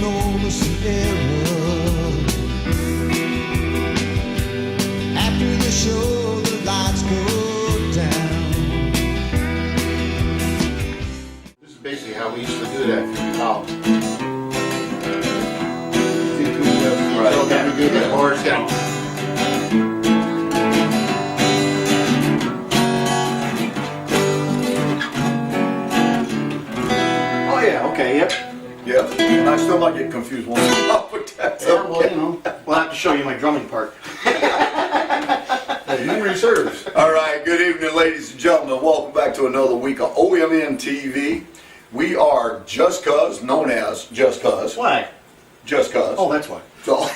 over Sierra. After the show, the lights go down. This is basically how we used to do that for the college. Right. Okay. We do that. Or it's down. Oh yeah. Okay. Yep. Yep. And I still might get confused once in a while, but that's Yeah, okay. well, you know, we'll have to show you my drumming part. Hey, memory serves. All right, good evening, ladies and gentlemen. Welcome back to another week of OmnTV. We are Just Cuz, known as Just Cuz. Why? Just Cuz. Oh, that's why. So,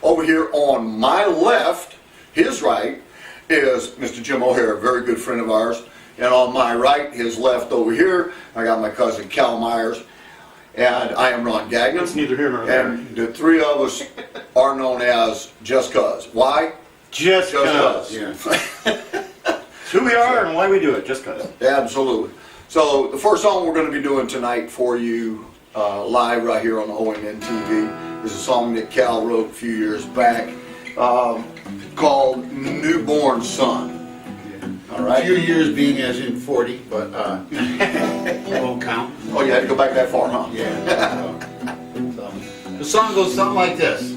over here on my left, his right, is Mr. Jim O'Hare, a very good friend of ours. And on my right, his left over here, I got my cousin Cal Myers. And I am Ron Gagnon. It's neither here nor there. And the three of us are known as Just Cuz. Why? Just Just cuz. Cuz. Yeah. It's who we are and why we do it. Just cuz. Absolutely. So the first song we're going to be doing tonight for you live right here on the OmnTV is a song that Cal wrote a few years back called Newborn Son. All A right. few years being as in 40, but won't count. Oh, you had to go back that far, huh? Yeah. So, the song goes something like this.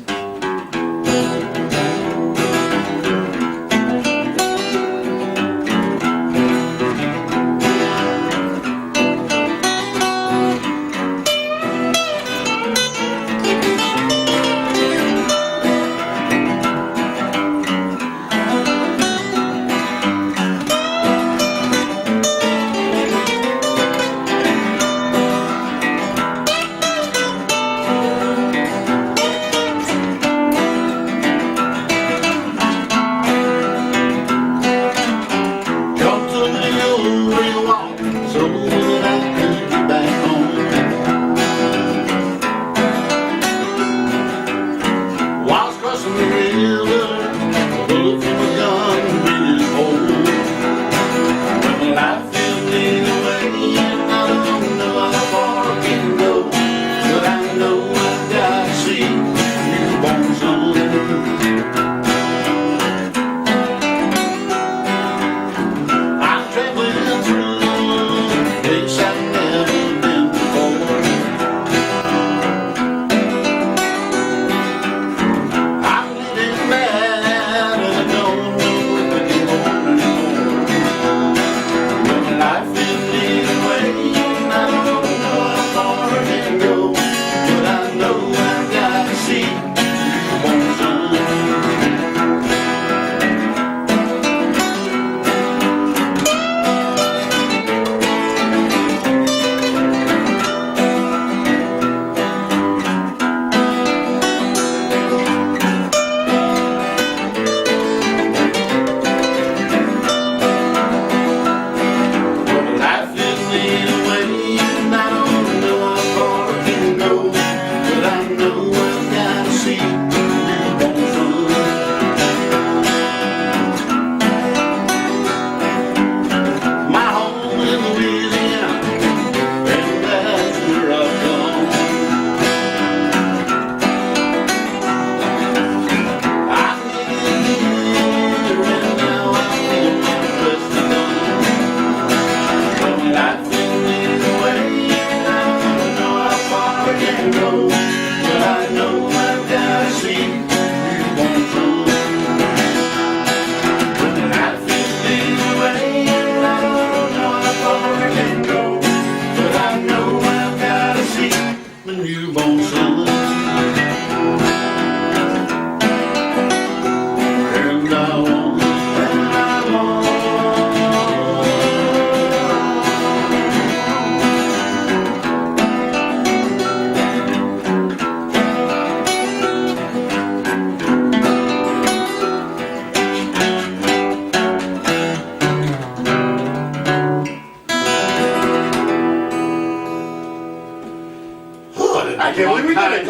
I can't believe we did it.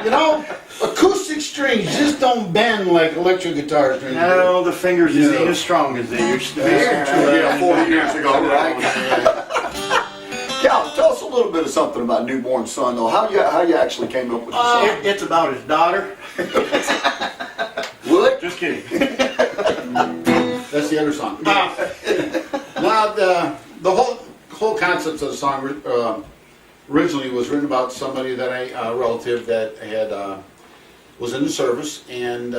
You know, acoustic strings just don't bend like electric guitar strings. No, the fingers ain't as strong as they used to be. Yeah, 40 years ago, right? Cal, tell us a little bit of something about newborn son, though. How you actually came up with the song? It's about his daughter. Will it? Just kidding. That's the other song. Now, the whole concept of the song originally was written about somebody that a relative that had was in the service and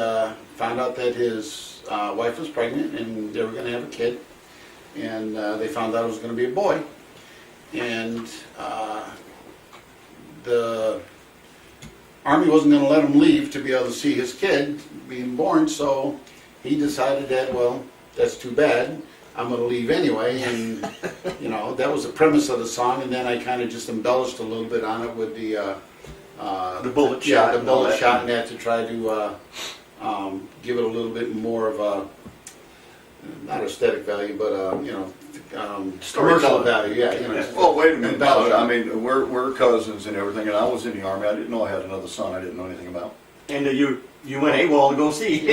found out that his wife was pregnant and they were going to have a kid, and they found out it was going to be a boy, and the Army wasn't going to let him leave to be able to see his kid being born, so he decided that, well, that's too bad. I'm going to leave anyway, and you know, that was the premise of the song, and then I kind of just embellished a little bit on it with the bullet shot. Yeah, the and all bullet that. shot and that to try to give it a little bit more of a, not aesthetic value, but you know, commercial value. Yeah, you know. Well, wait a minute. Embellish. I mean, we're cousins and everything, and I was in the Army. I didn't know I had another son I didn't know anything about. And you went AWOL to go see.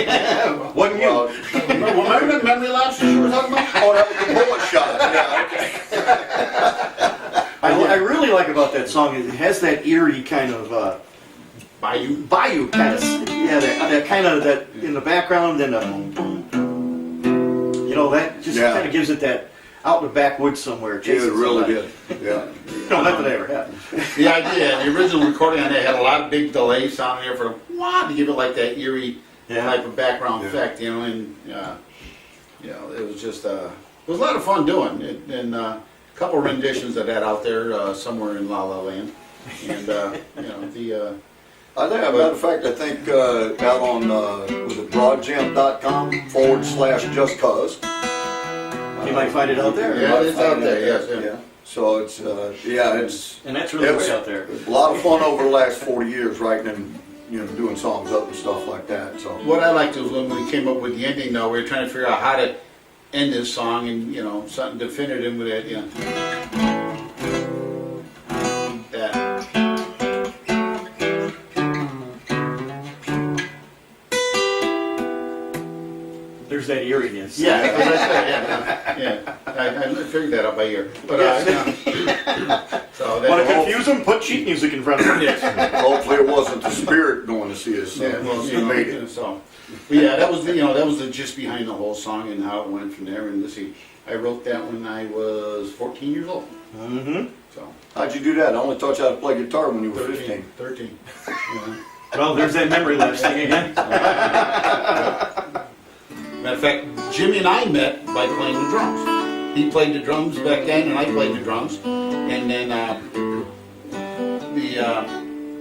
Wasn't you? Well, Remember the memory lapse you were talking about? oh, that was the bullet shot. Yeah, okay. I really like about that song is it has that eerie kind of Bayou. kind of, yeah, that kind of that in the background, and you know, that just Yeah. kind of gives it that out in the backwoods somewhere. It chasing really somebody. did. Yeah. No, not that ever happened. The idea, the original recording on that had a lot of big delay sound there for what to give it like that eerie type of background effect, you know, and you know, it was just it was a lot of fun doing it, and a couple renditions of that out there somewhere in La La Land, and you know the. I think, as a matter of fact, I think out on was it broadjam.com/JustCuz. You might find it out there. Yeah, it's out there. Yes. Yeah. Yeah. So it's it's And that's really way out there. a lot of fun over the last 40 years writing and doing songs up and stuff like that. So What I liked was when we came up with the ending. Though we were trying to figure out how to end this song, and you know, something definitive with it. You know, that. There's that eeriness. Yeah, as I said, yeah. I figured that out by ear. But so that Want to confuse them? Put sheet music in front of them. hopefully it wasn't the spirit going to see us. Yeah, well, you made it. So, but yeah, that was the gist behind the whole song and how it went from there. And let's see, I wrote that when I was 14 years old. Mm-hmm. So How'd you do that? I only taught you how to play guitar when you were 15. 13. Yeah. Well, there's that memory lapse thing again. Matter of fact, Jimmy and I met by playing the drums. He played the drums back then, and I played the drums. And then the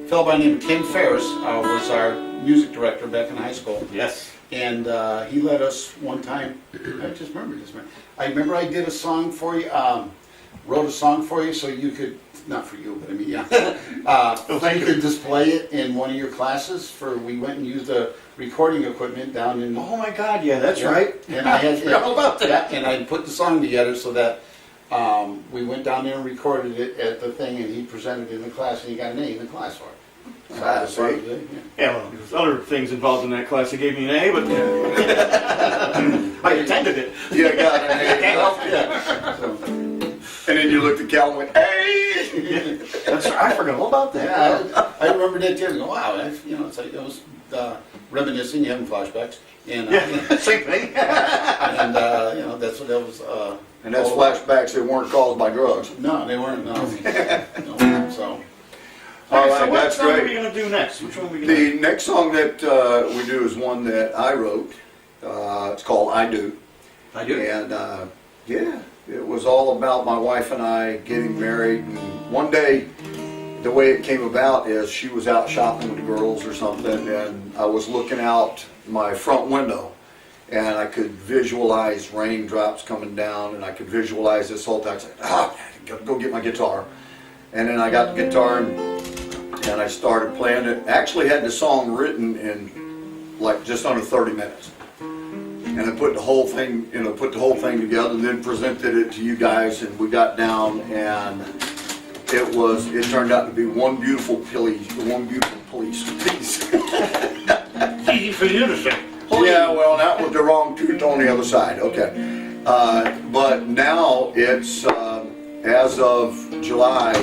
fellow by the name of Ken Ferris was our music director back in high school. Yes. And he let us one time, I just remember this, man. I remember I did a song for you, wrote a song for you so you could, not for you, but I mean, yeah. So you could display it in one of your classes we went and used the recording equipment down in. Oh my God, yeah, that's right. And I had All about that. and I put the song together so that we went down there and recorded it at the thing, and he presented it in the class, and he got an A in the class for it. So that's part of it, yeah. Yeah, well, there's other things involved in that class that gave me an A, but I attended it. Yeah, got it. Yeah. So, And then you looked at Cal and went, hey! That's right. I forgot all about that. yeah, I remember that too. I go, wow, it's like it was reminiscing, having flashbacks, and Same thing. and that's what that was. And that's flashbacks that weren't caused by drugs. No, they weren't. No. No. So. All So right, what that's song are we great. going to do next? Which one are we going to The next song that we do is one that I wrote. It's called I Do. I do. And yeah, it was all about my wife and I getting married. And one day, the way it came about is she was out shopping with the girls or something, and I was looking out my front window, and I could visualize raindrops coming down, and I could visualize this whole time. I said, gotta go get my guitar. And then I got the guitar and I started playing it. Actually had the song written in like just under 30 minutes. And I put the whole thing, together, and then presented it to you guys, and we got down, and it turned out to be one beautiful piece. Easy for you to say. Yeah, well, that was the wrong tooth on the other side. Okay. But now it's, as of July,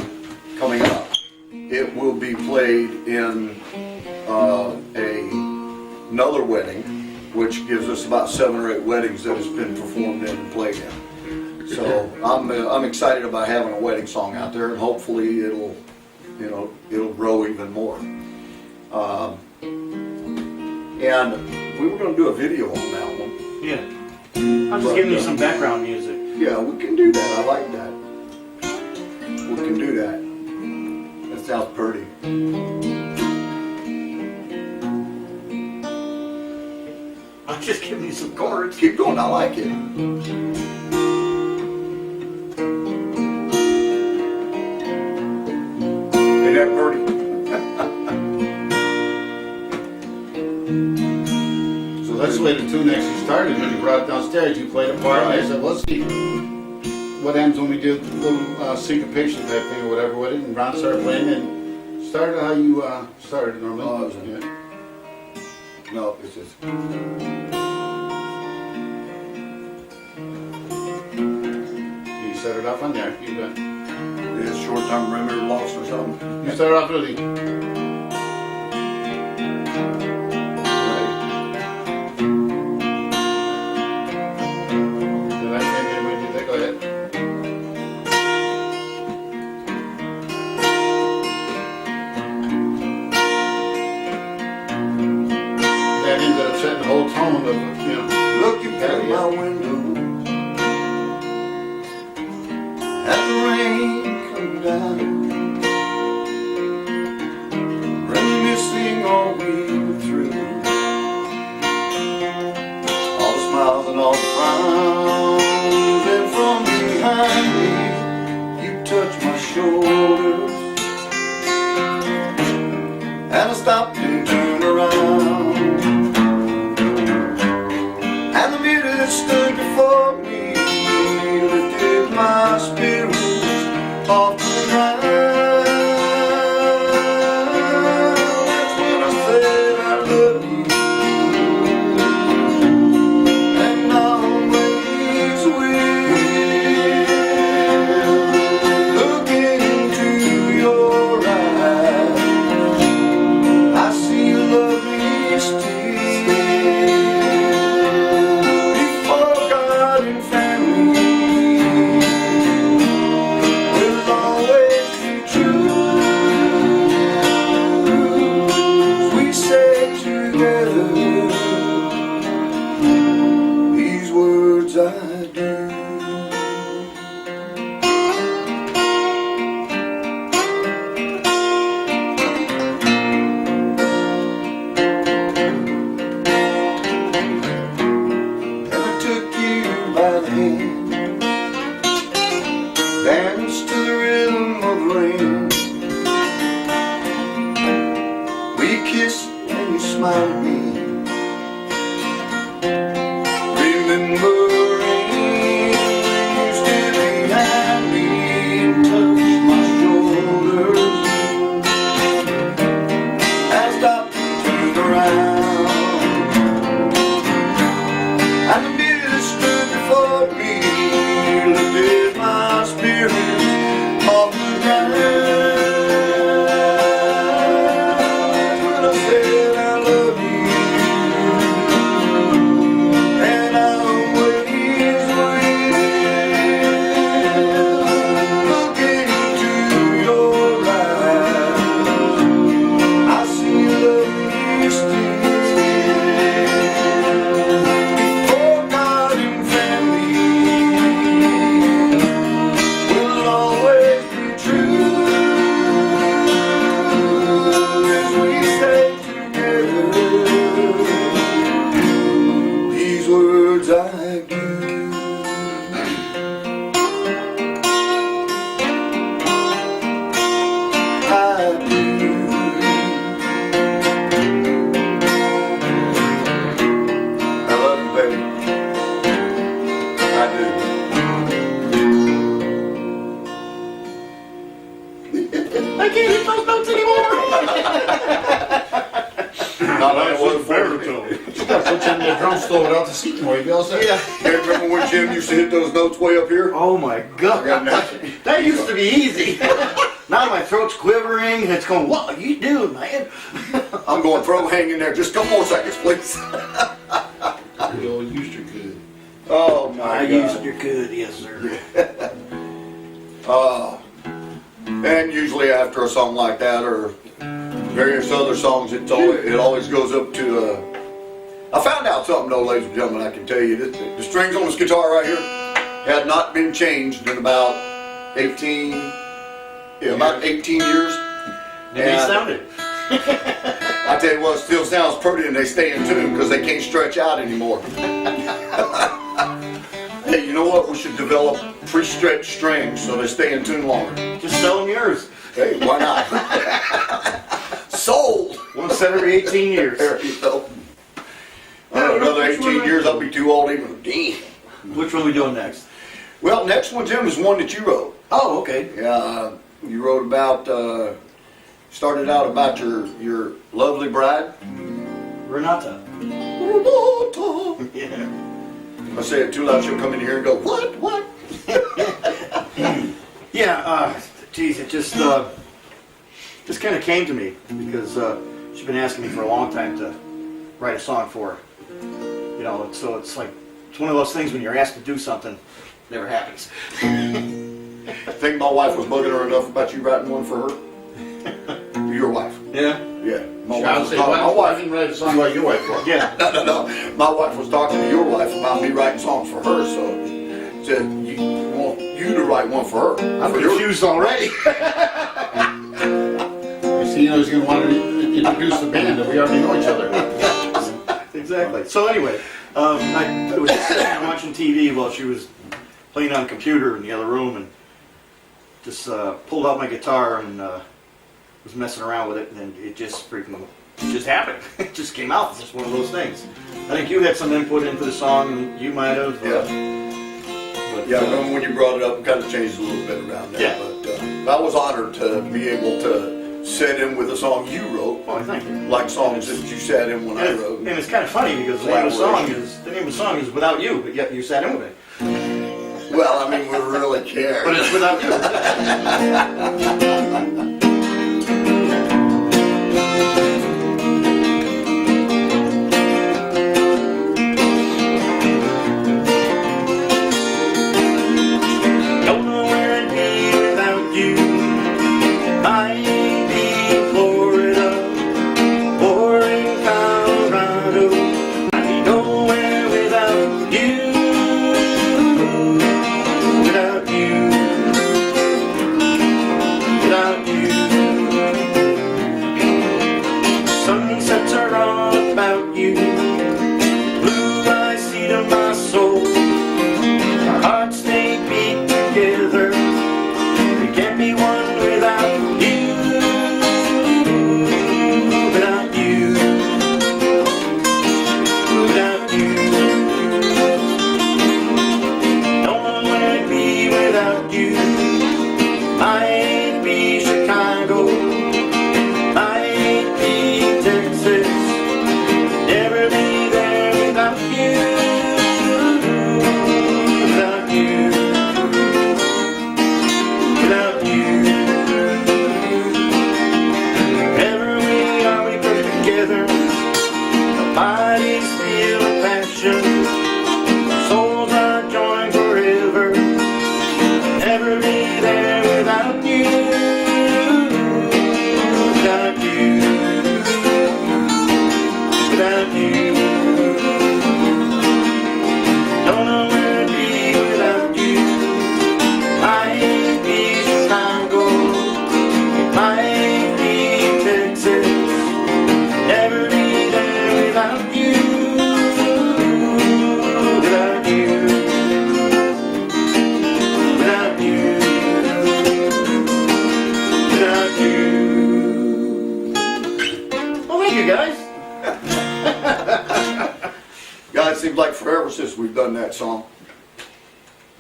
coming up. It will be played in another wedding, which gives us about 7 or 8 weddings that it's been performed in and played in. So I'm excited about having a wedding song out there, and hopefully it'll grow even more. And we were going to do a video on that one. Yeah. I'm just giving you some background music. Yeah, we can do that. I like that. We can do that. That sounds pretty. I'm just giving you some chords. Keep going. I like it. Ain't that pretty? So that's the way the tune actually started. When you brought it downstairs, you played a part, and I said, let's see what happens when we do a little syncopation type thing or whatever with it. And Ron started playing and started how you started normally. Oh, it was Yeah. No, it's just. You started off on there. You got. It's short-term memory loss or something. You started off really. Did I say anybody did that? Go ahead. That ended up setting the whole tone of, Looking through my window at the rain come down, reminiscing all we were through, all the smiles and all the frowns, and from behind me you touch my shoulders, and I stopped and turned around. And the beauty that stood before me lifted my spirits off the ground. That's when I said I love you, and always will. Looking into your eyes, I see you love me still. Dance to the rhythm of rain. We kissed and you smiled at me. Remembering you stood behind me and touched my shoulders. I stopped and turned around, and the beauty that stood before me lifted my spirits off the ground. When I said I love you, and I always will. Looking into your eyes, I see you love me still. Before God and family will always be true, as we stay together. These words I give. I do. I love you, baby. I do. I can't hit those notes anymore. Not like it was before. You gotta put you in the drum store without the seat more. You be all set. Yeah. Hey, remember when Jim used to hit those notes way up here? Oh my God. I got nothing. That used to be easy. Now my throat's quivering and it's going, what are you doing, man? I'm going throw hang in there. Just a couple more seconds, please. Good old Easter good. Oh my I God. used your good, yes sir. And usually after a song like that or various other songs, it always goes up to. I found out something though, ladies and gentlemen. I can tell you this: the strings on this guitar right here had not been changed in about 18 years. Maybe it sounded. I tell you what, it still sounds pretty, and they stay in tune because they can't stretch out anymore. Hey, you know what? We should develop pre-stretched strings so they stay in tune longer. Just sell them yours. Hey, why not? Sold. Once every 18 years. There you go. Another 18 years, I'll be too old even. Damn. Which one are we doing next? Well, next one, Jim, is one that you wrote. Oh, okay. Yeah, you wrote about, started out about your lovely bride. Renata. Renata. Yeah. If I say it too loud, she'll come in here and go, what? Yeah, geez, it just kind of came to me because she's been asking me for a long time to write a song for her. You know, so it's like, it's one of those things when you're asked to do something, never happens. I think my wife was bugging her enough about you writing one for her. Your wife. Yeah? Yeah. My I wife would was say, talking, my why wife. didn't write a song like your wife for? Yeah. No. My wife was talking to your wife about me writing songs for her, so said you want you to write one for her. I'm For your- confused already. You see, you know, he's going to want to introduce the band, and we already know each other. Exactly. So anyway, I was just sitting there watching TV while she was playing on the computer in the other room, and just pulled out my guitar and was messing around with it, and it just happened. It just came out. It's just one of those things. I think you had some input into the song, and you might have. Yeah. But, Yeah, I remember when you brought it up, and kind of changed a little bit around there. Yeah. But I was honored to be able to set in with a song you wrote, Oh, thank you. like songs that you sat in when I And, wrote. and it's kind of funny because the name of the song is "Without You," but yet you sat in with it. Well, I mean, we really care. But it's "Without You." Don't know where I'd be without you. I'd be in Florida or in Colorado. I'd be nowhere without you. Without you. Without you. Sunsets are all about you. Blue eyes see to my soul. Our hearts they beat together. We can't be one without you. Without you. Without you. Don't know where I'd be without you. I'd be Chicago. I'd be Texas. Never be there without you. Without you. Without you. Wherever we are, we put together. Our bodies feel a passion. Our souls are joined forever. Never be there without you. Without you. Without you. Don't know where I'd be without you. I'd be Chicago. I'd be Texas. Never be there without you. Without you. Without you. Without you. Well, thank you guys. God, it seems like forever since we've done that song.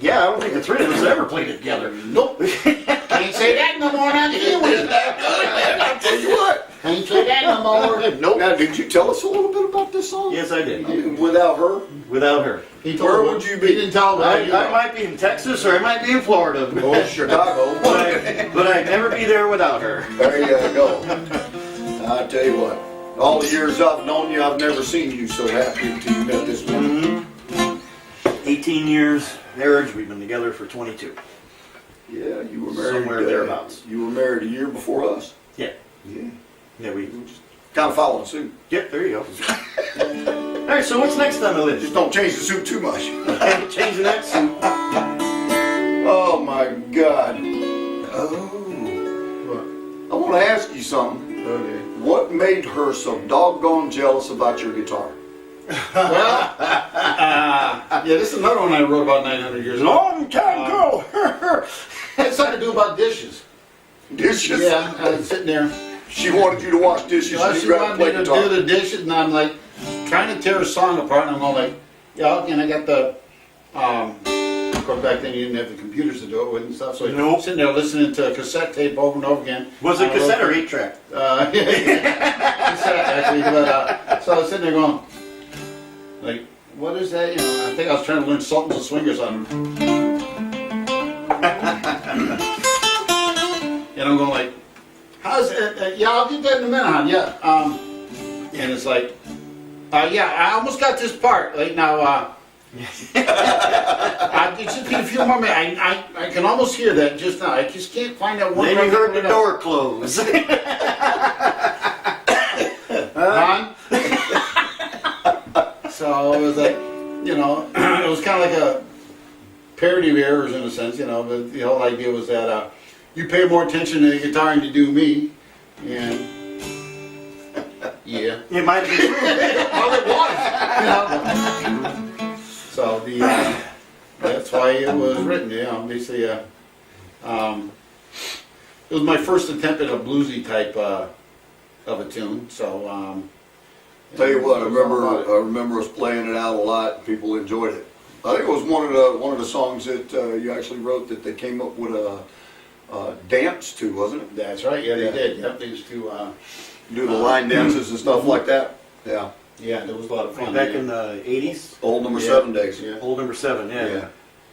Yeah, I don't think the three of us ever played it together. Nope. Can't say that no more, not here. I'll tell you what. Can't say that no lawnmower. Nope. Now, did you tell us a little bit about this song? Yes, I did. I mean, without her? Without her. He told Where him- would you be? He didn't tell him. I might be in Texas or I might be in Florida. Oh, Chicago. but I'd never be there without her. There you go. I tell you what, all the years I've known you, I've never seen you so happy until you met this woman. 18 years marriage. We've been together for 22. Yeah, you were married. Somewhere thereabouts. You were married a year before us. Yeah. Yeah. Yeah, we. Kind of following suit. Yep, there you go. All right, so what's next on the Just list? don't change the suit too much. Change the next. Oh my God. What? I want to ask you something. Okay. What made her so doggone jealous about your guitar? Well, yeah, this is another one I wrote about 900 years ago. Long time ago. It had something to do about dishes. Dishes? Yeah, I was sitting there. She wanted you to wash dishes. You know, and she you rather wanted me play to guitar. do the dishes, and I'm like trying to tear a song apart, and I'm all like, yeah, and I got the, of course back then you didn't have the computers to do it with and stuff, so I'm Nope. sitting there listening to a cassette tape over and over again. Was it cassette or 8-track? Cassette actually, but so I was sitting there going, like, what is that? You know, I think I was trying to learn Sultans and Swingers on. And I'm going like, how's it? Yeah, I'll get that in a minute, hon. Yeah. And it's like, yeah, I almost got this part. Like now, it just be a few more minutes. I can almost hear that just now. I just can't find that one. Then you right heard the now. door close. Hon? So it was like, you know, it was kind of like a parody of errors in a sense, you know, but the whole idea was that you pay more attention to the guitar than you do me, and yeah. It might have been true. Well, it was, you know. So that's why it was written, you know, basically, it was my first attempt at a bluesy type of a tune, so, Tell you what, I it was all about it. remember us playing it out a lot. People enjoyed it. I think it was one of the songs that you actually wrote that they came up with a dance to, wasn't it? That's right, yeah, they Yeah. did, yep, they used to, Do the line dances and stuff like that. Yeah, yeah, there was a lot of fun. Back yeah. in the 80s. old number Yeah. 7 days. Yeah. Old number 7, yeah. Yeah.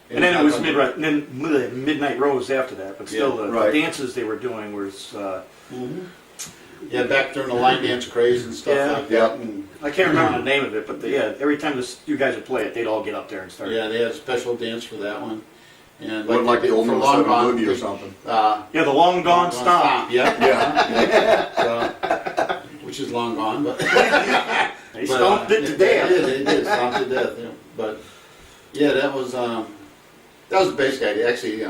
And then it was midnight rose after that, but still Yeah, the right. dances they were doing was Yeah, back during the line dance craze and stuff Yeah. like Yeah. that. And, I can't remember the name of it, but every time you guys would play it, they'd all get up there and start. yeah, they had a special dance for that one. And Wasn't like they the did old for number Long 7 Gone, boogie or something. Yeah, the long gone stomp. Yeah, Yeah. so, which is long gone, but. They stomped it to They death. did, they did, stomped to death, yeah. But, yeah, that was the basic idea. Actually,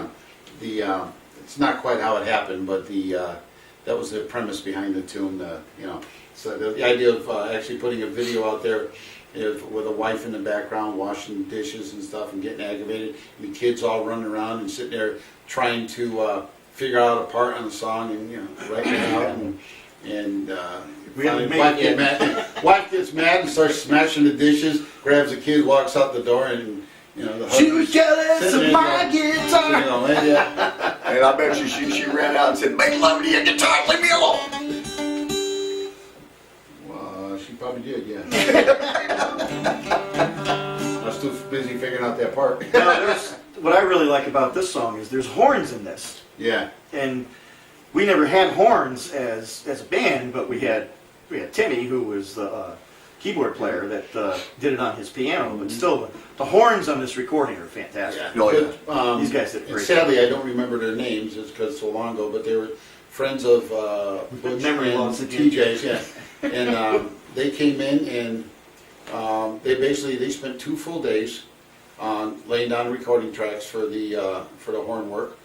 it's not quite how it happened, but that was the premise behind the tune, you know. So the idea of actually putting a video out there with a wife in the background washing dishes and stuff and getting aggravated, and the kids all running around and sitting there trying to figure out a part on the song and, you know, writing it out and We haven't finally made it wife gets mad and starts smashing the dishes, grabs the kid, walks out the door, and you know the She was husband's jealous sitting of there my going, guitar. you know, and, yeah. And I bet you she ran out and said, "Make love to your guitar, leave me alone." Well, she probably did, yeah. I was too busy figuring out that part. Now, what I really like about this song is there's horns in this, Yeah. and we never had horns as a band, but we had Timmy, who was the keyboard player that did it on his piano. But still, the horns on this recording are fantastic. Yeah. Oh, yeah. But, These guys did a and great sadly, I don't remember their names, it's because it's so long ago, but they were friends of Butch Memory and loss the again. TJs, yeah. And they came in and they spent 2 full days on laying down recording tracks for the horn work.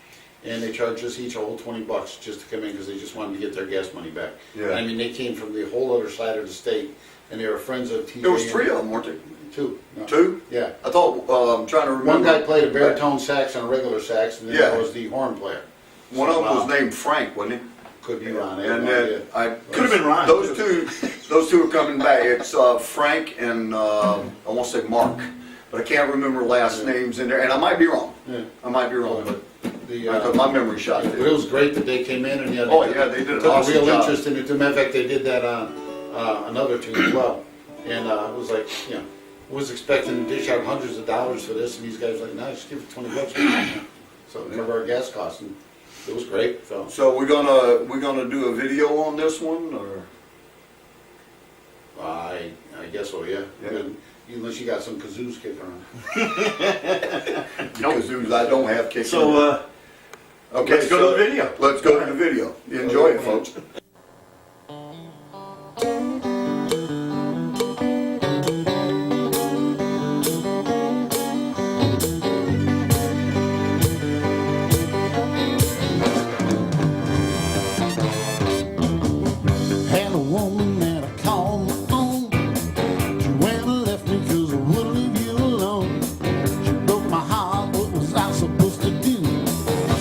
And they charged us each a whole $20 just to come in because they just wanted to get their gas money back. Yeah. I mean, they came from the whole other side of the state, and they were friends of TJ. There was 3 of them, weren't there? 2. No. 2? Yeah. I thought, I'm trying to remember. One guy played a baritone sax and a regular sax, and then Yeah. there was the horn player. One of them was Wow. named Frank, wasn't he? Could be Ron. I have And no idea. Could have been Ron. Those two are coming back. It's Frank and I want to say Mark, but I can't remember last names in there. And I might be wrong. Yeah. I might be wrong, but I thought my memory shot But it. it was great that they came in and yeah, Oh, yeah, they did an took awesome a real job. interest in it. As a matter of fact, they did that on another tune as well. And it was like, you know, was expecting to dish out hundreds of dollars for this, and these guys were like, no, just give it $20. So it covered our gas costs, and it was great. So we're gonna do a video on this one, or? I guess so, yeah. Yeah. Unless you got some kazoos kicking around. Kazoos, I don't have kicking. So, Okay, let's go to the video. Let's go to the video. Enjoy it, folks. Had a woman that I called my own. She went and left me 'cause I wouldn't leave you alone. She broke my heart, what was I supposed to do?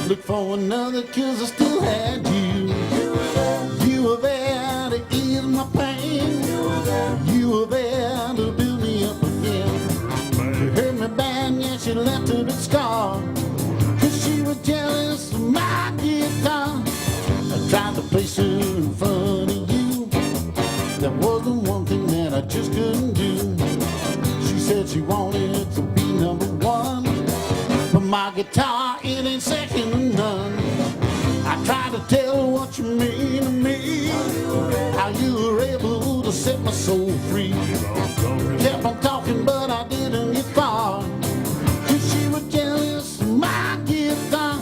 Look for another 'cause I still had you. You were there to ease my pain. You were there to build me up again. You hurt me bad, yeah, she left a big scar. 'Cause she was jealous of my guitar. I tried to place her in front of you. There wasn't one thing that I just couldn't do. She said she wanted to be number one, but my guitar, it ain't second to none. I tried to tell her what you mean to me, how you were able to set my soul free. Kept on talking, but I didn't get far, 'cause she was jealous of my guitar.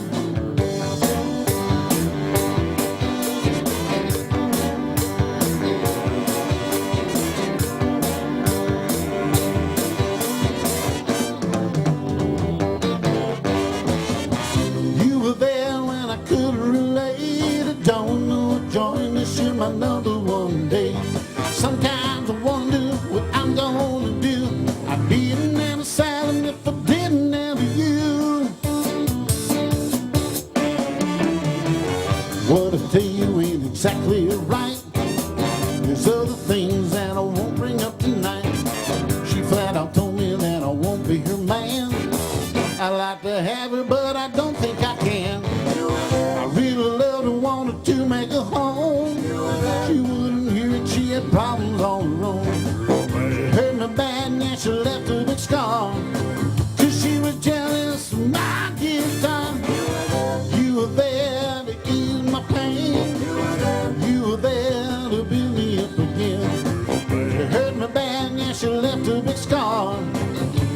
You were there when I couldn't relate. I don't know what join this in my number one day. Sometimes I wonder what I'm gonna do. I'd be in an asylum if I didn't have you. What I tell you ain't exactly right. There's other things that I won't bring up tonight. She flat out told me that I won't be her man. I'd like to have her, but I don't think I can. I really loved her, wanted to make her home. She wouldn't hear it, she had problems all her own. She hurt me bad, yeah, she left a big scar. 'Cause she was jealous of my guitar. You were there to ease my pain. You were there to build me up again. She hurt me bad, yeah, she left a big scar.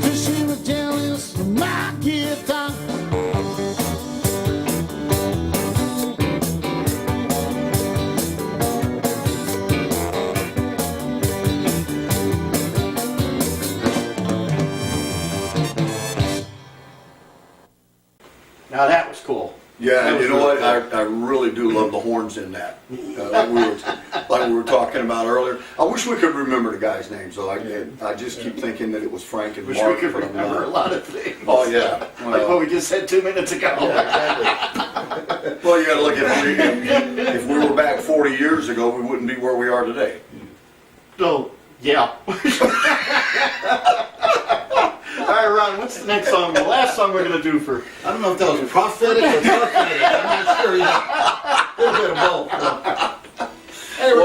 'Cause she was jealous of my guitar. now that was cool. Yeah, That was you know really what? I really do love the horns in that. Like we were talking about earlier. I wish we could remember the guys' names, though. I just keep thinking that it was Frank and Wish Mark. we could but I'm remember not. a lot of things. Oh, yeah. Like what we just said 2 minutes ago. Well, you gotta look at if we were back 40 years ago, we wouldn't be where we are today. So, yeah. All right, Ron, what's the next song? The last song we're going to do for... I don't know if that was prophetic or prophetic. I'm not sure. A little bit of both. Anyway,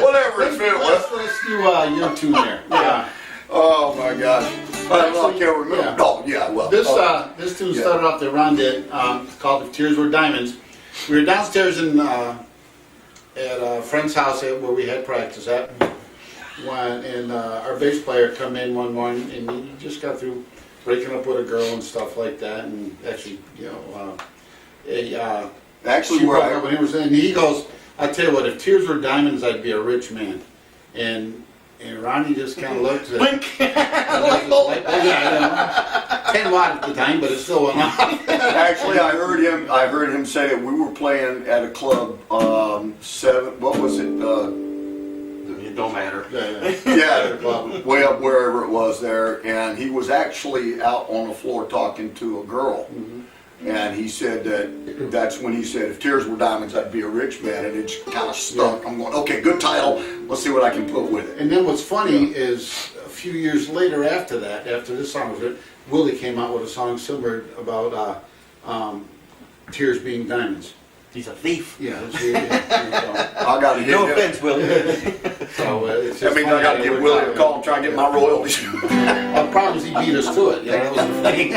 Whatever it fit was. let's do your tune there. Yeah. Oh my gosh. I don't know, I can't remember. Yeah. Oh, yeah, well. This tune started off that Ron did. It's called "If Tears Were Diamonds." We were downstairs at a friend's house where we had practice at. And our bass player come in one morning, and he just got through breaking up with a girl and stuff like that. And actually, you know, Actually, she where broke up, and he goes, "I tell you what, if tears were diamonds, I'd be a rich man." And Ronnie just kind of looked at Blink! Light bulb. Yeah, 10 watt at the time, but it still went off. Actually, I heard him say it. We were playing at a club, what was it? It don't matter. Yeah, way up wherever it was there, and he was actually out on the floor talking to a girl. And he said that's when he said, if tears were diamonds, I'd be a rich man, and it's kind of stuck. I'm going, okay, good title, let's see what I can put with it. And then what's funny is a few years later after that, after this song was written, Willie came out with a song similar about tears being diamonds. He's a thief. Yeah. So, I got to hit No him. offense, Willie. it's That just means funny I got to how give they Willie work a out. call and try and get my royalties. The problem is he beat us to it. That was the thing.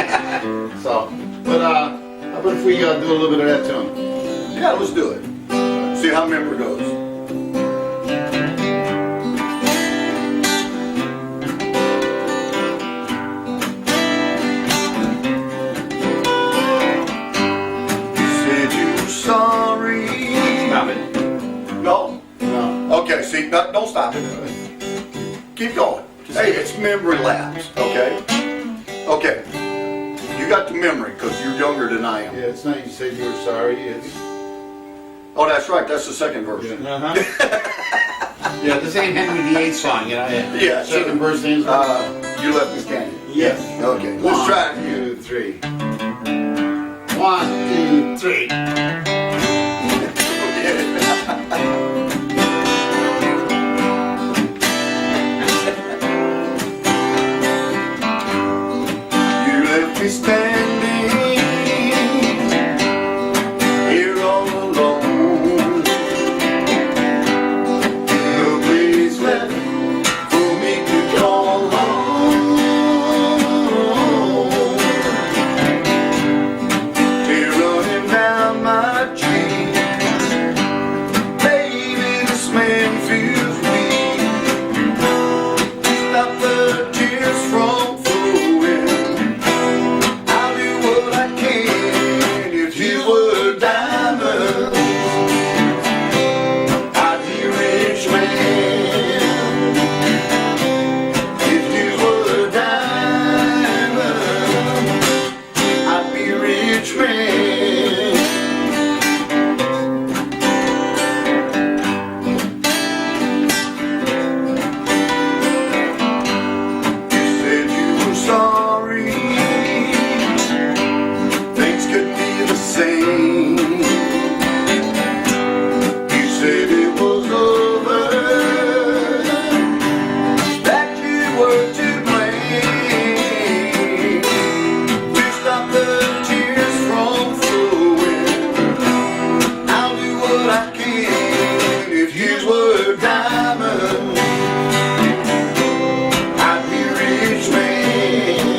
So, but how about if we do a little bit of that tune? Yeah, let's do it. See how memory goes. You said you were sorry. Stop it. No? No. Okay, see, don't stop it. Keep going. Hey, it's memory lapse, okay? Okay. You got the memory because you're younger than I am. Yeah, it's not you said you were sorry. It's Oh, that's right. That's the second verse. Uh-huh. yeah, this ain't Henry VIII song, you know. Yeah, Second verse names. You left me standing. Yes. Okay, let's try it 1, again. 2, 3. 1, 2, 3. You left me standing here all alone. No place left for me to call home. Tear running down my cheek. Baby, this man feels weak. Stop the tears from flowing. I'll do what I can if you were diamonds. I'd be a rich man if you were diamonds. I'd be a rich man. You said you were sorry. Things could be the same. You said it was over, that you were to blame. To stop the tears from flowing, I'll do what I can if you were diamonds. I'd be a rich man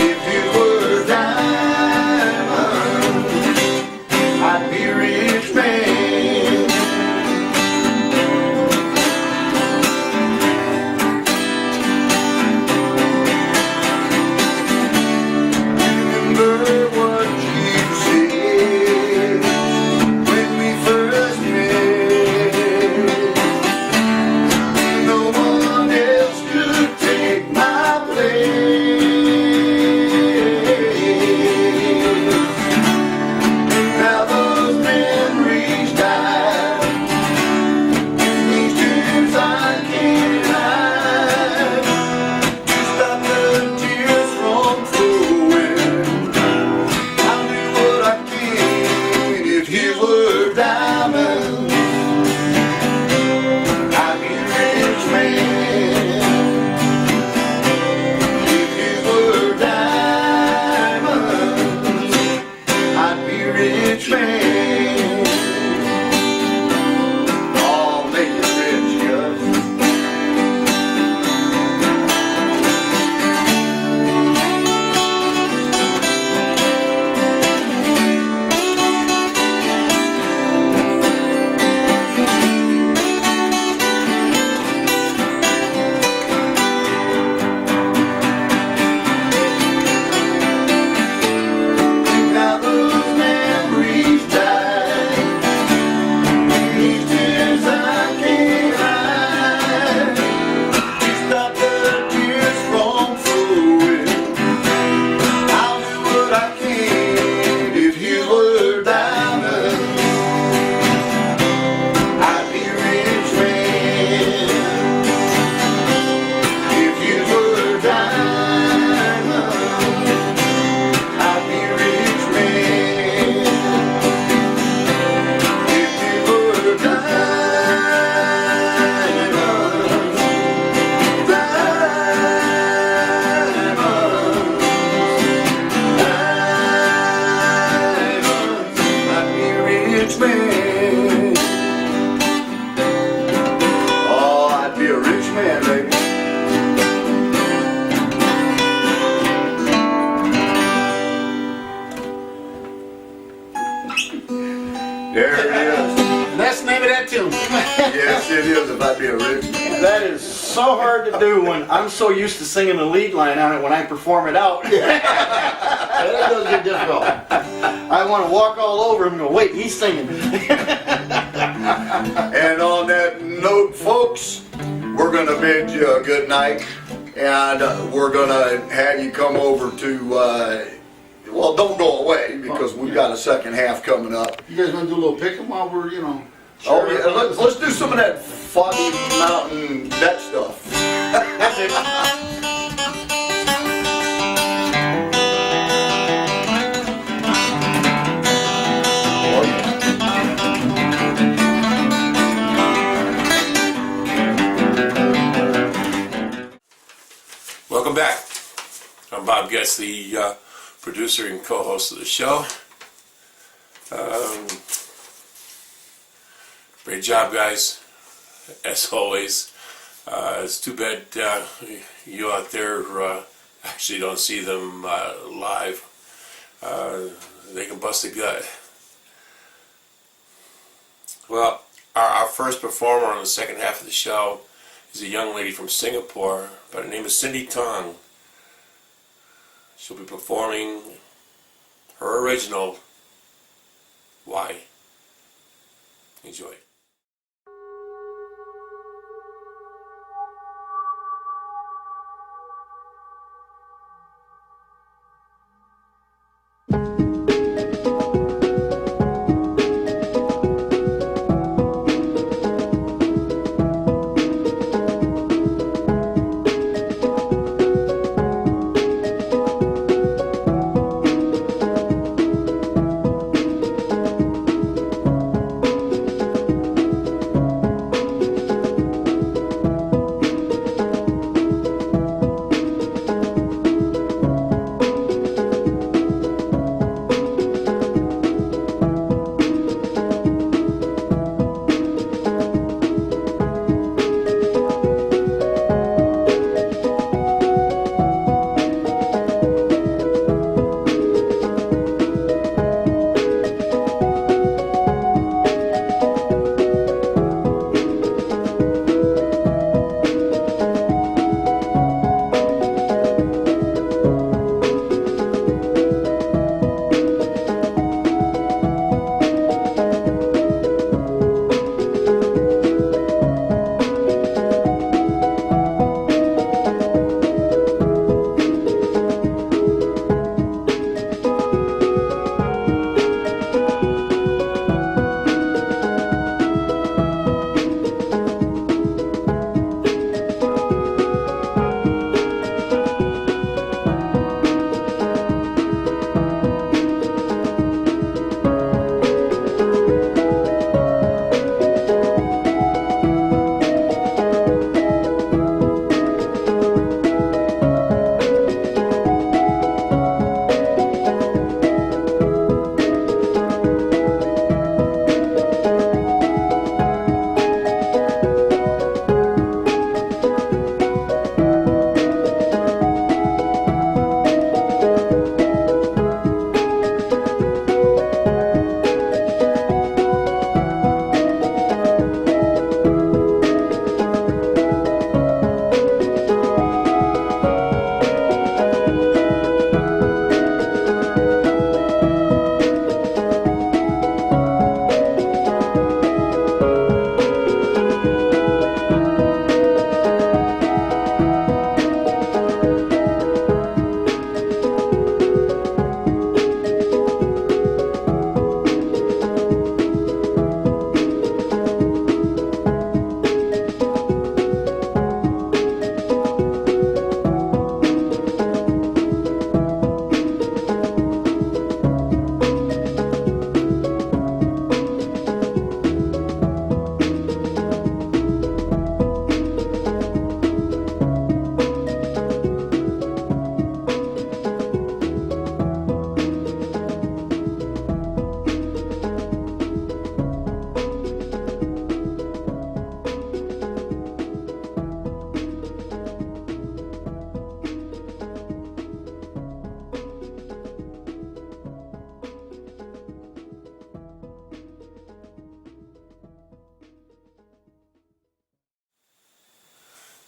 if you were diamonds. I'd be a rich man. Remember what you said when we first met. No one else could take my place. Now those memories die. These tears I can't hide. To stop the tears from flowing, I'll do what I can if you were diamonds. I'd be a rich man if you were diamonds. I'd be a rich man. I'll make you rich, Gus. There it is. And that's the name of that tune. Yes, it is, if I'd be original. That is so hard to do when I'm so used to singing the lead line on it when I perform it out. That does get difficult. I want to walk all over him and go, wait, he's singing. And on that note, folks, we're going to bid you a good night. And we're going to have you come over to, well, don't go away because we've got a second half coming up. You guys want to do a little picking while we're, you know? Oh, yeah, let's do some of that Foggy Mountain, that stuff. That's it. Welcome back. I'm Bob Getz, the producer and co-host of the show. Great job, guys, as always. It's too bad you out there actually don't see them live. They can bust a gut. Well, our first performer on the second half of the show is a young lady from Singapore by the name of Cindy Tong. She'll be performing her original, Why? Enjoy.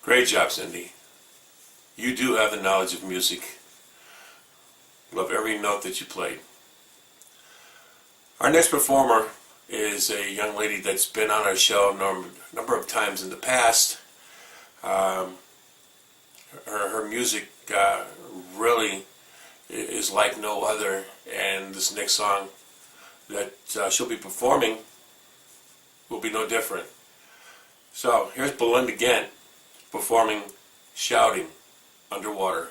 Great job, Cindy. You do have the knowledge of music. Love every note that you played. Our next performer is a young lady that's been on our show a number of times in the past. Her music really is like no other, and this next song that she'll be performing will be no different. So here's Belinda Gent performing Shouting Underwater.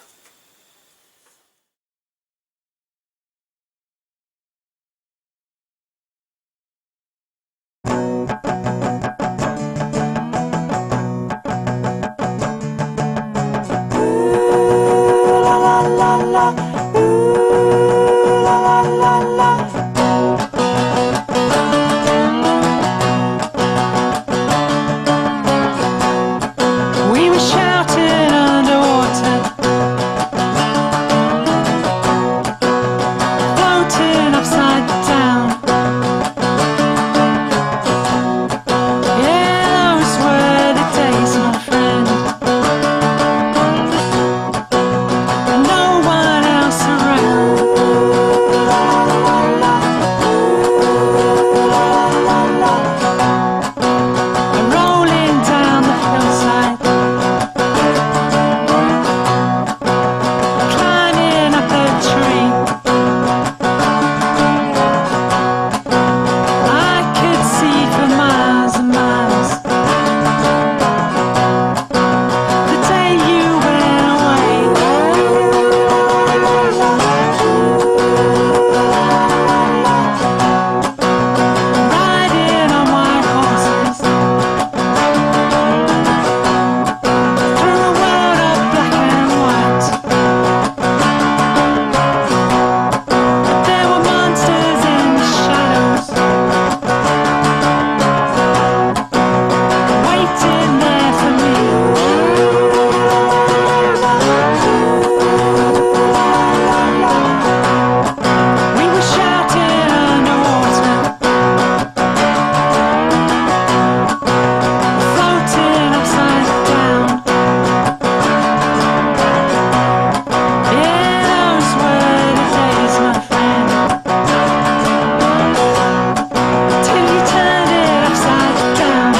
We were shouting underwater, floating upside down. Yeah, those were the days, my friend. And no one else around. And rolling down the hillside, climbing up a tree. I could see for miles and miles. The day you went away, riding on white horses through a world of black and white. But there were monsters in the shadows, waiting there for me. We were shouting underwater, floating upside down. Yeah, those were the days, my friend, till you turned it upside down.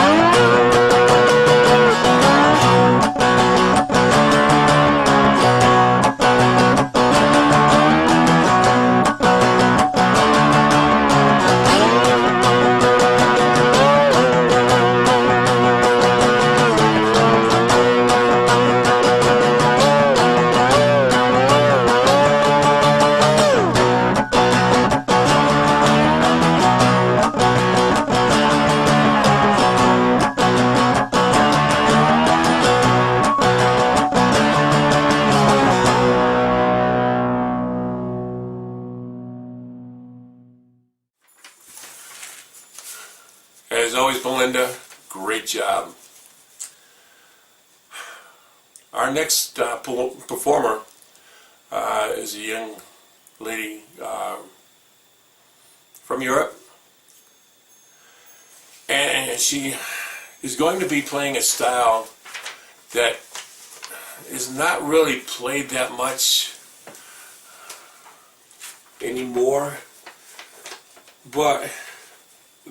As always, Belinda, great job. Our next performer is a young lady from Europe, and she is going to be playing a style that is not really played that much anymore, but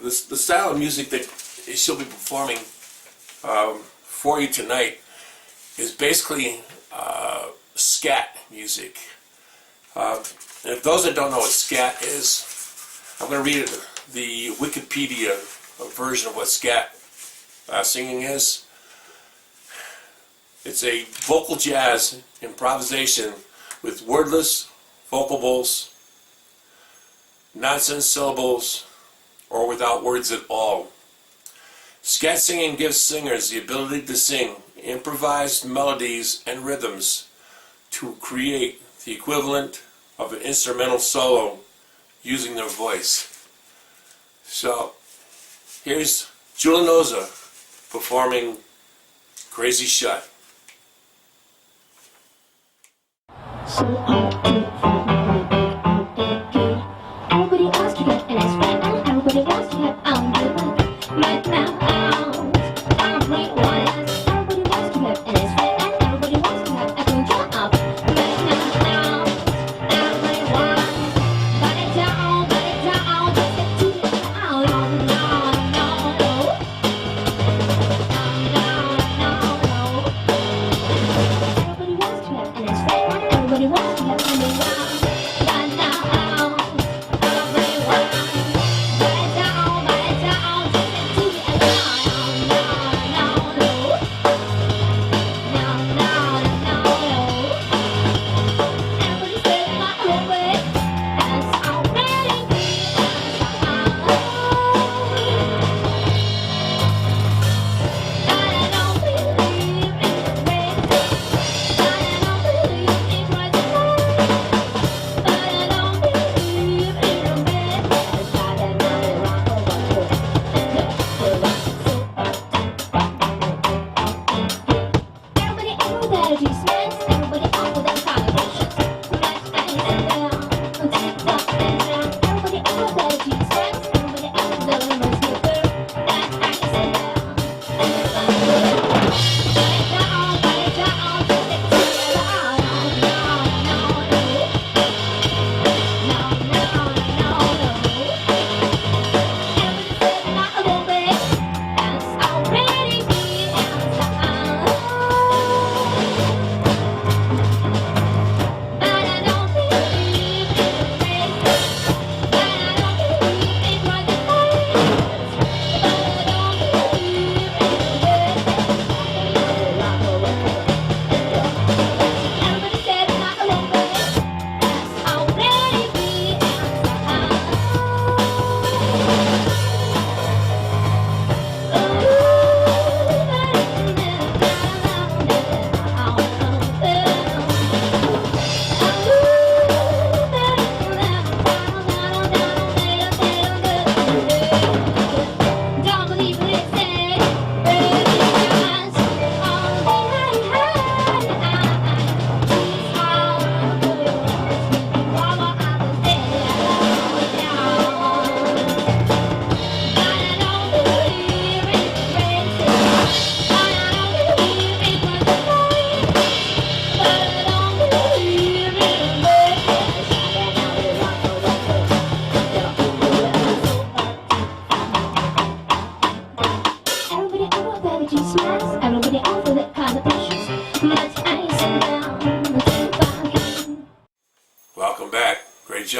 the style of music that she'll be performing for you tonight is basically scat music. And if those that don't know what scat is, I'm going to read the Wikipedia version of what scat singing is. It's a vocal jazz improvisation with wordless vocables, nonsense syllables, or without words at all. Scat singing gives singers the ability to sing improvised melodies and rhythms to create the equivalent of an instrumental solo using their voice. So, here's Julinoza performing Crazy Shut. Everybody else to get an experiment. Everybody else to get on the right now. I'm a great one. Everybody else to get an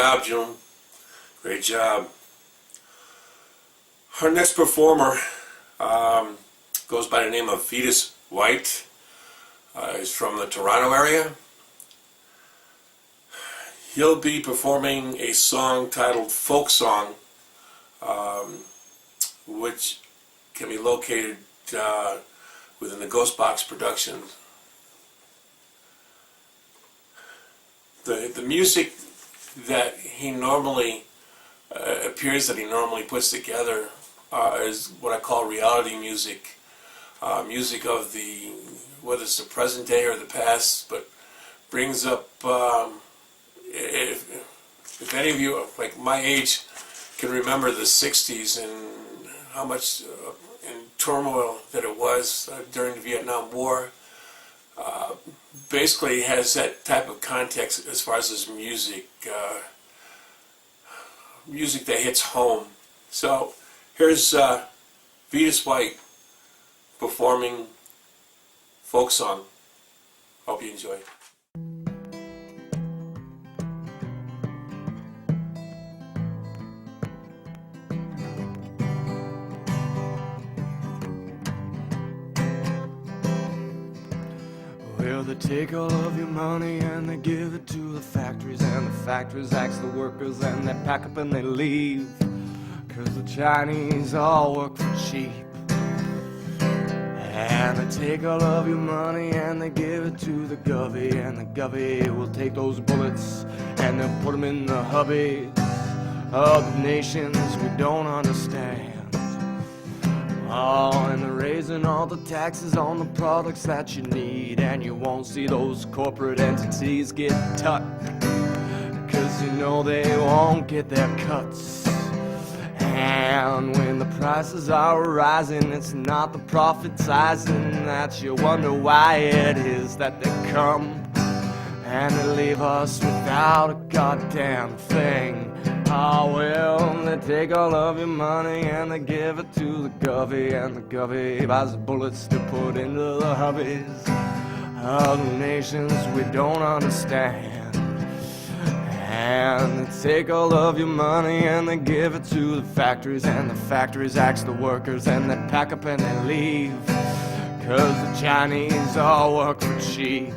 job, June. Great job. Our next performer goes by the name of Vetus White. He's from the Toronto area. He'll be performing a song titled Folk Song, which can be located within the Ghost Box Productions. The music that he normally appears that he normally puts together is what I call reality music, music of the, whether it's the present day or the past, but brings up, if any of you, like my age, can remember the 60s and how much in turmoil that it was during the Vietnam War, basically has that type of context as far as his music, music that hits home. So here's Vetus White performing Folk Song. Hope you enjoy. Well, they take all of your money and they give it to the factories, and the factories ask the workers and they pack up and they leave, 'cause the Chinese all work for cheap. And they take all of your money and they give it to the govy, and the govy will take those bullets and they'll put them in the hubbies of the nations we don't understand. Oh, and they're raising all the taxes on the products that you need, and you won't see those corporate entities get tucked, 'cause you know they won't get their cuts. And when the prices are rising, it's not the profit sizing that you wonder why it is that they come and they leave us without a goddamn thing. Oh, well, they take all of your money and they give it to the govy, and the govy buys the bullets to put into the hubbies of the nations we don't understand. And they take all of your money and they give it to the factories, and the factories ask the workers and they pack up and they leave, 'cause the Chinese all work for cheap.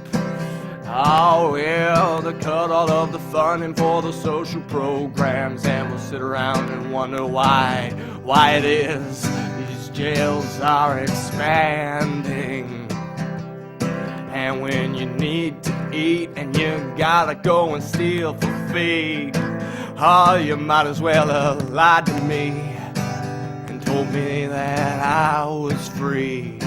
Oh, well, they cut all of the funding for the social programs, and we'll sit around and wonder why it is these jails are expanding. And when you need to eat and you gotta go and steal for feed, oh, you might as well have lied to me and told me that I was free.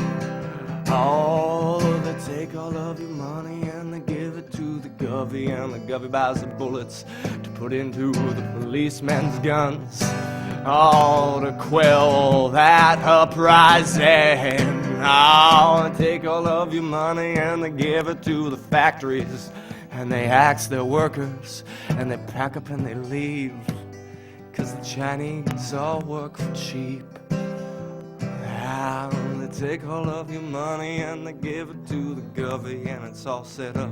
Oh, they take all of your money and they give it to the govy, and the govy buys the bullets to put into the policemen's guns. Oh, to quell that uprising. Oh, they take all of your money and they give it to the factories, and they ask their workers and they pack up and they leave, 'cause the Chinese all work for cheap. And they take all of your money and they give it to the govy, and it's all set up,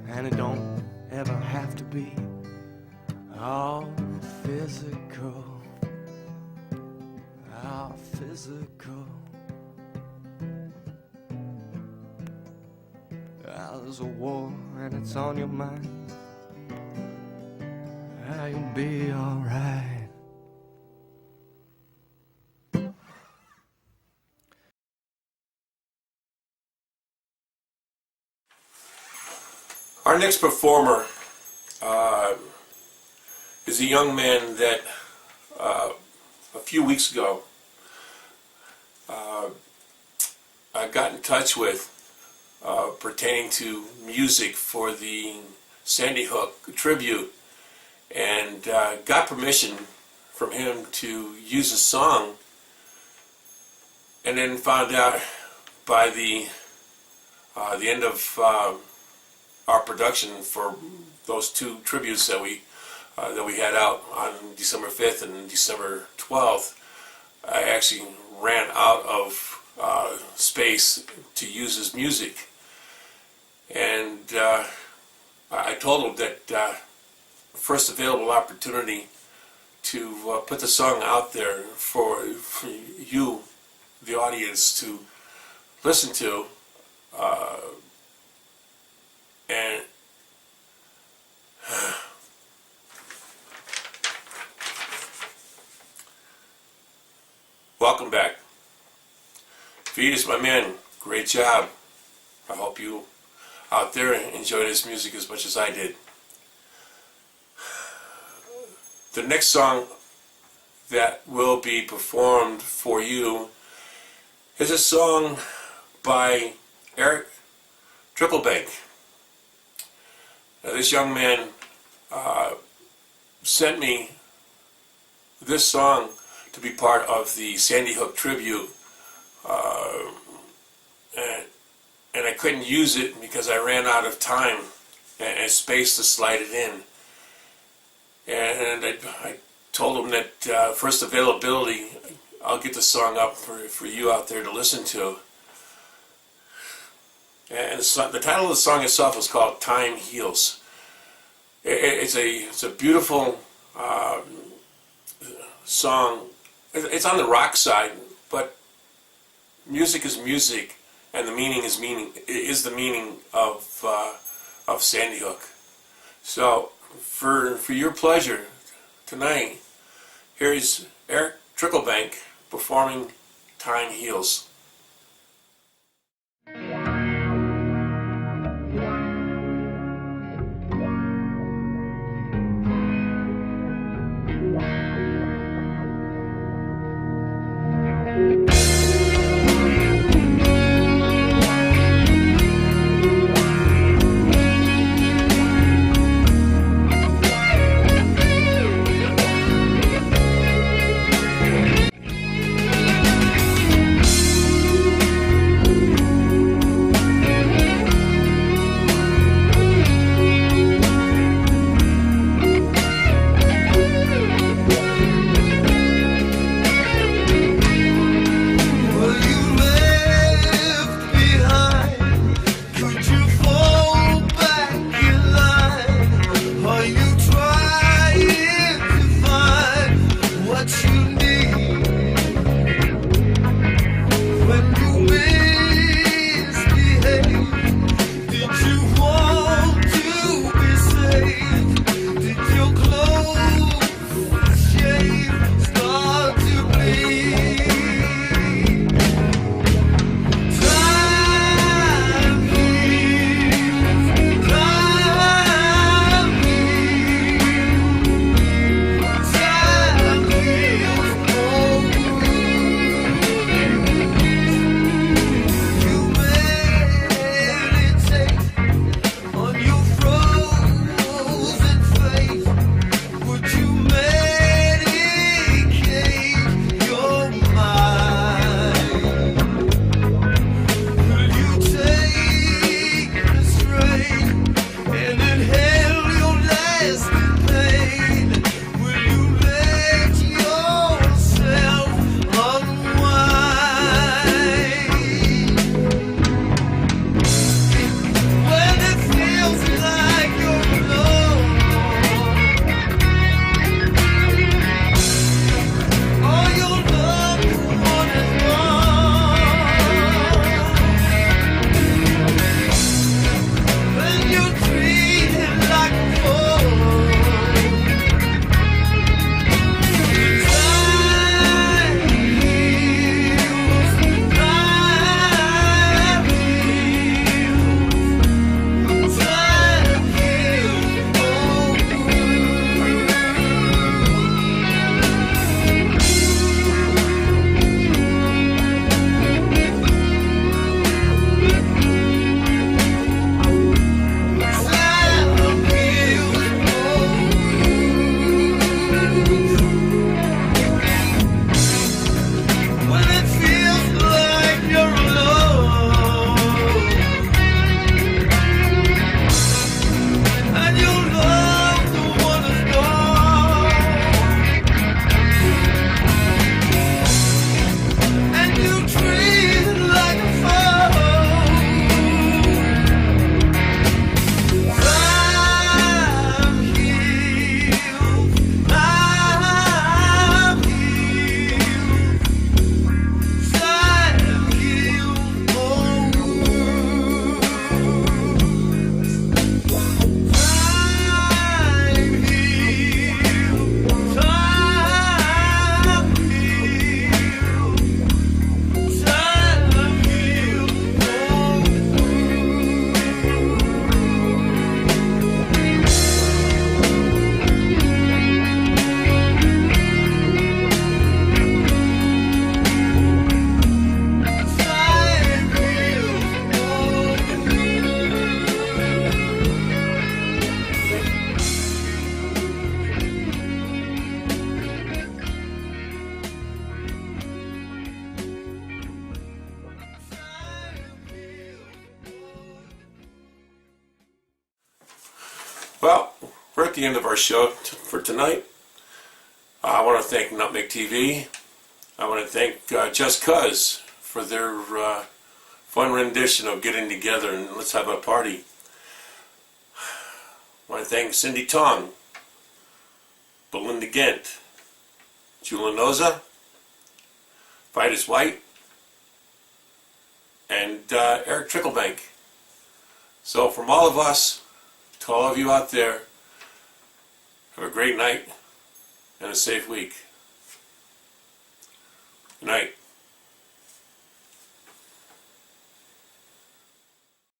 and it don't ever have to be all physical, all physical. There's a war and it's on your mind, you'll be alright. Our next performer is a young man that a few weeks ago I got in touch with pertaining to music for the Sandy Hook tribute, and got permission from him to use a song, and then found out by the end of our production for those two tributes that we had out on December 5th and December 12th, I actually ran out of space to use his music, and I told him that first available opportunity to put the song out there for you, the audience, to listen to, and welcome back. Vetus, my man, great job. I hope you out there enjoy this music as much as I did. The next song that will be performed for you is a song by Eric Tricklebank. Now, this young man sent me this song to be part of the Sandy Hook tribute, and I couldn't use it because I ran out of time and space to slide it in. And I told him that first availability, I'll get the song up for you out there to listen to. And the title of the song itself is called Time Heals. It's a beautiful song. It's on the rock side, but music is music, and the meaning is the meaning of Sandy Hook. So for your pleasure tonight, here's Eric Tricklebank performing Time Heals. Well, we're at the end of our show for tonight. I want to thank Nutmeg TV. I want to thank JustCuz for their fun rendition of Getting Together and Let's Have a Party. I want to thank Cindy Tong, Belinda Gent, Julia Noza, Vitus White, and Eric Tricklebank. So from all of us, to all of you out there, have a great night and a safe week. Good night.